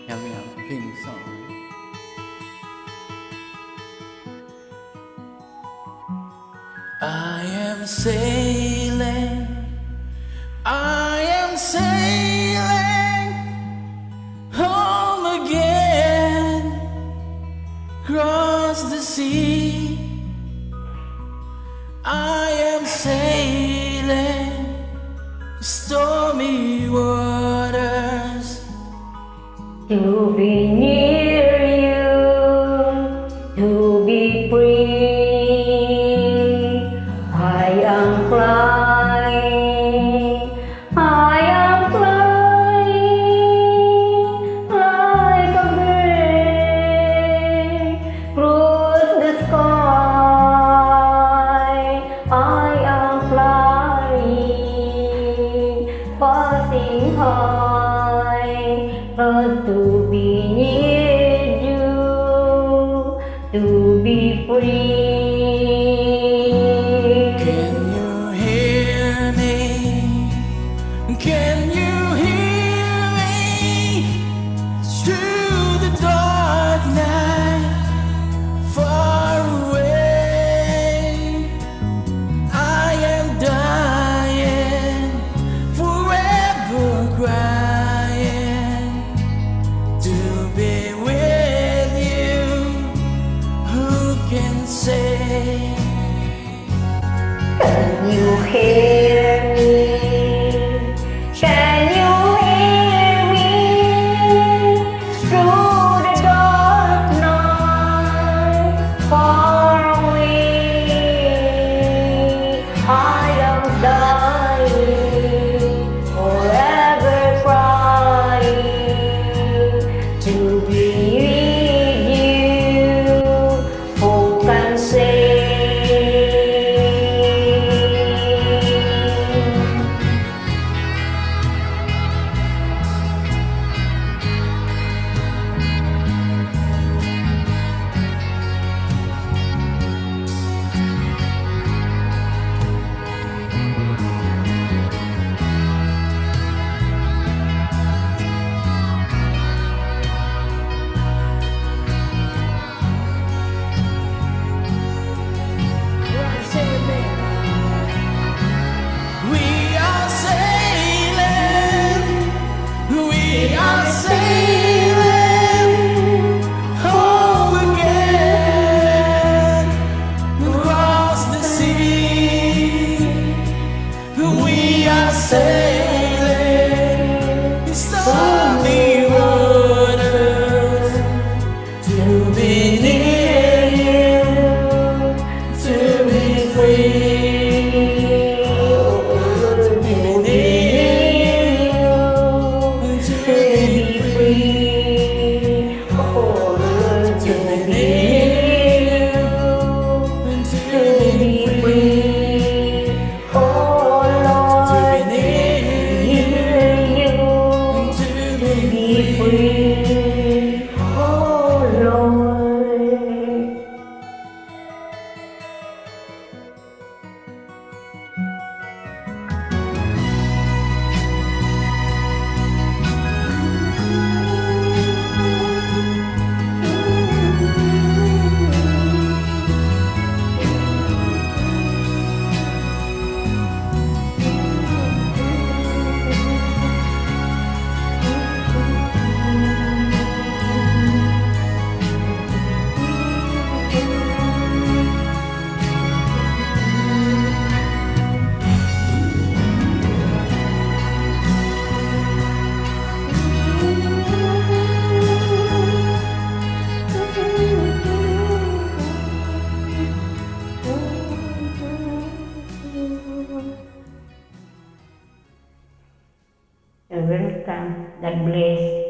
Help me out, play me song. I am sailing, I am sailing home again, across the sea. I am sailing stormy waters to be near you, to be free. I am flying, I am flying like a bird across the sky. I am flying, passing high, to be near you, to be free. Can you hear me? Can you hear me? Through the dark night, far away. I am dying, forever crying, to be with you. Who can say? Can you hear me? Can you hear me? Through the dark night, far away. I am dying, forever crying, to be with you. Who can say? Sailing stormy waters to be near you, to be free. To be near you, to be free. To be near you, to be free. Welcome. God bless.